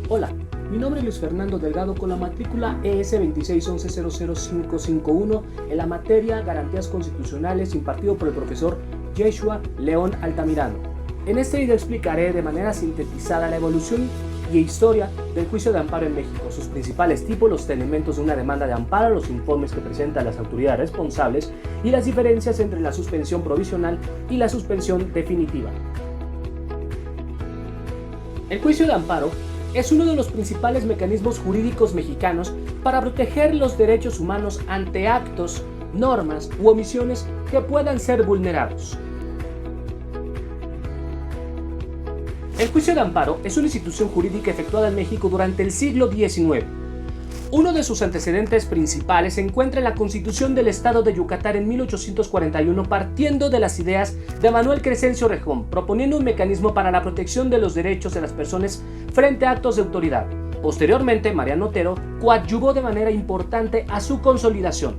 Hola, mi nombre es Luis Fernando Delgado con la matrícula ES 261000551 en la materia Garantías Constitucionales impartido por el profesor Yeshua León Altamirano. En este video explicaré de manera sintetizada la evolución y historia del juicio de amparo en México, sus principales tipos, los elementos de una demanda de amparo, los informes que presentan las autoridades responsables y las diferencias entre la suspensión provisional y la suspensión definitiva. El juicio de amparo es uno de los principales mecanismos jurídicos mexicanos para proteger los derechos humanos ante actos, normas u omisiones que puedan ser vulnerados. El juicio de amparo es una institución jurídica efectuada en México durante el siglo XIX. Uno de sus antecedentes principales se encuentra en la Constitución del Estado de Yucatán en 1841, partiendo de las ideas de Manuel Crescencio Rejón, proponiendo un mecanismo para la protección de los derechos de las personas frente a actos de autoridad. Posteriormente, Mariano Otero coadyuvó de manera importante a su consolidación.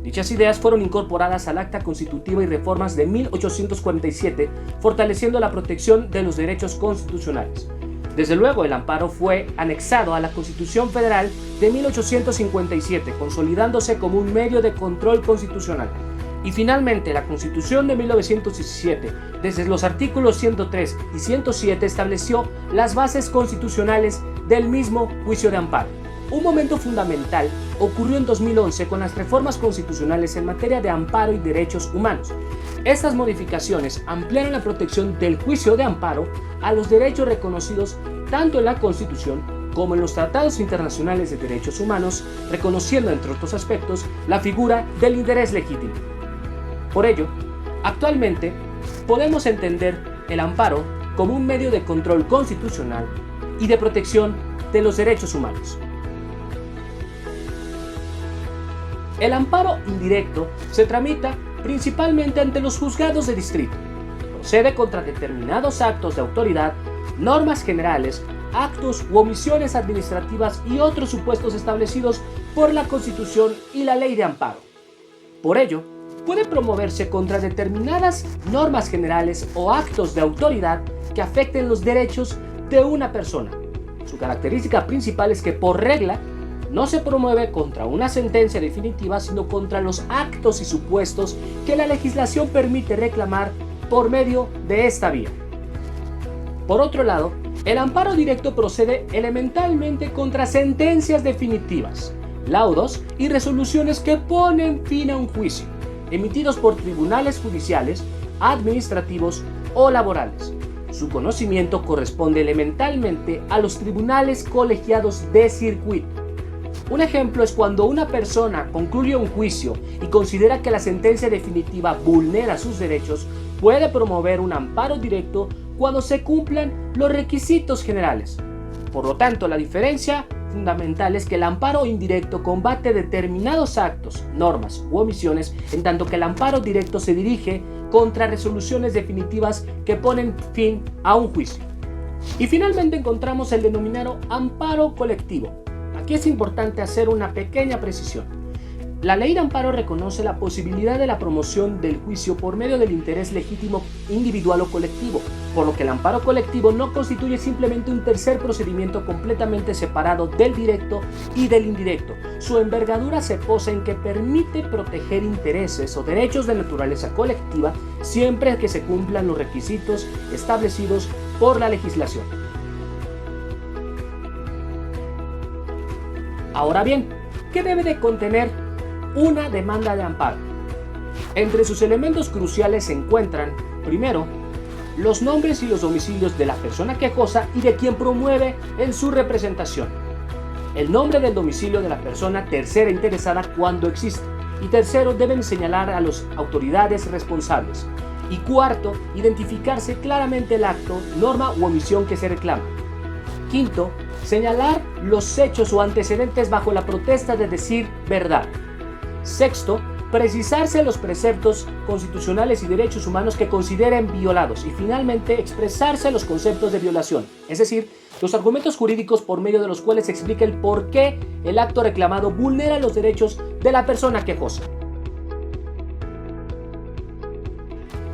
Dichas ideas fueron incorporadas al Acta Constitutiva y Reformas de 1847, fortaleciendo la protección de los derechos constitucionales. Desde luego, el amparo fue anexado a la Constitución Federal de 1857, consolidándose como un medio de control constitucional. Y finalmente, la Constitución de 1917, desde los artículos 103 y 107, estableció las bases constitucionales del mismo juicio de amparo. Un momento fundamental ocurrió en 2011 con las reformas constitucionales en materia de amparo y derechos humanos. Estas modificaciones ampliaron la protección del juicio de amparo a los derechos reconocidos tanto en la Constitución como en los tratados internacionales de derechos humanos, reconociendo, entre otros aspectos, la figura del interés legítimo. Por ello, actualmente podemos entender el amparo como un medio de control constitucional y de protección de los derechos humanos. El amparo indirecto se tramita principalmente ante los juzgados de distrito. Procede contra determinados actos de autoridad, normas generales, actos u omisiones administrativas y otros supuestos establecidos por la Constitución y la Ley de Amparo. Por ello, puede promoverse contra determinadas normas generales o actos de autoridad que afecten los derechos de una persona. Su característica principal es que, por regla, no se promueve contra una sentencia definitiva, sino contra los actos y supuestos que la legislación permite reclamar por medio de esta vía. Por otro lado, el amparo directo procede elementalmente contra sentencias definitivas, laudos y resoluciones que ponen fin a un juicio, emitidos por tribunales judiciales, administrativos o laborales. Su conocimiento corresponde elementalmente a los tribunales colegiados de circuito. Un ejemplo es cuando una persona concluye un juicio y considera que la sentencia definitiva vulnera sus derechos, puede promover un amparo directo cuando se cumplan los requisitos generales. Por lo tanto, la diferencia fundamental es que el amparo indirecto combate determinados actos, normas u omisiones, en tanto que el amparo directo se dirige contra resoluciones definitivas que ponen fin a un juicio. Y finalmente encontramos el denominado amparo colectivo. Aquí es importante hacer una pequeña precisión. La Ley de Amparo reconoce la posibilidad de la promoción del juicio por medio del interés legítimo individual o colectivo, por lo que el amparo colectivo no constituye simplemente un tercer procedimiento completamente separado del directo y del indirecto. Su envergadura se posa en que permite proteger intereses o derechos de naturaleza colectiva siempre que se cumplan los requisitos establecidos por la legislación. Ahora bien, ¿qué debe de contener una demanda de amparo? Entre sus elementos cruciales se encuentran, primero, los nombres y los domicilios de la persona quejosa y de quien promueve en su representación. El nombre del domicilio de la persona tercera interesada cuando existe. Y tercero, deben señalar a las autoridades responsables. Y cuarto, identificarse claramente el acto, norma u omisión que se reclama. Quinto, señalar los hechos o antecedentes bajo la protesta de decir verdad. Sexto, precisarse los preceptos constitucionales y derechos humanos que consideren violados. Y finalmente, expresarse los conceptos de violación, es decir, los argumentos jurídicos por medio de los cuales se explica el por qué el acto reclamado vulnera los derechos de la persona quejosa.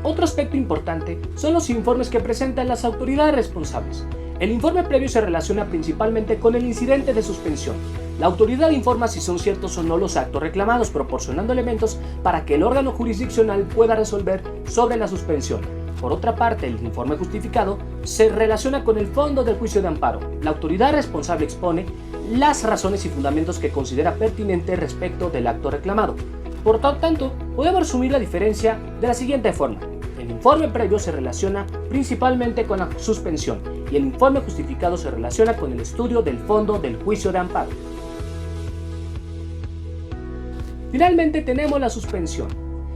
Otro aspecto importante son los informes que presentan las autoridades responsables. El informe previo se relaciona principalmente con el incidente de suspensión. La autoridad informa si son ciertos o no los actos reclamados, proporcionando elementos para que el órgano jurisdiccional pueda resolver sobre la suspensión. Por otra parte, el informe justificado se relaciona con el fondo del juicio de amparo. La autoridad responsable expone las razones y fundamentos que considera pertinentes respecto del acto reclamado. Por tal tanto, podemos resumir la diferencia de la siguiente forma. El informe previo se relaciona principalmente con la suspensión y el informe justificado se relaciona con el estudio del fondo del juicio de amparo. Finalmente tenemos la suspensión.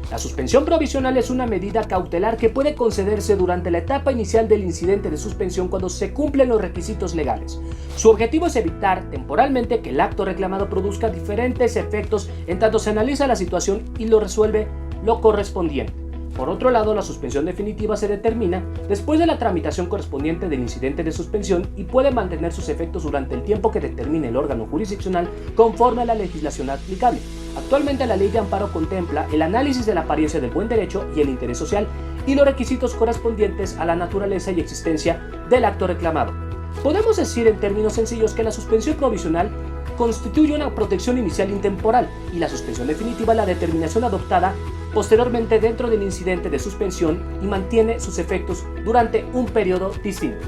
La suspensión provisional es una medida cautelar que puede concederse durante la etapa inicial del incidente de suspensión cuando se cumplen los requisitos legales. Su objetivo es evitar temporalmente que el acto reclamado produzca diferentes efectos en tanto se analiza la situación y lo resuelve lo correspondiente. Por otro lado, la suspensión definitiva se determina después de la tramitación correspondiente del incidente de suspensión y puede mantener sus efectos durante el tiempo que determine el órgano jurisdiccional conforme a la legislación aplicable. Actualmente la ley de amparo contempla el análisis de la apariencia del buen derecho y el interés social y los requisitos correspondientes a la naturaleza y existencia del acto reclamado. Podemos decir en términos sencillos que la suspensión provisional constituye una protección inicial intemporal y la suspensión definitiva la determinación adoptada posteriormente dentro del incidente de suspensión y mantiene sus efectos durante un periodo distinto.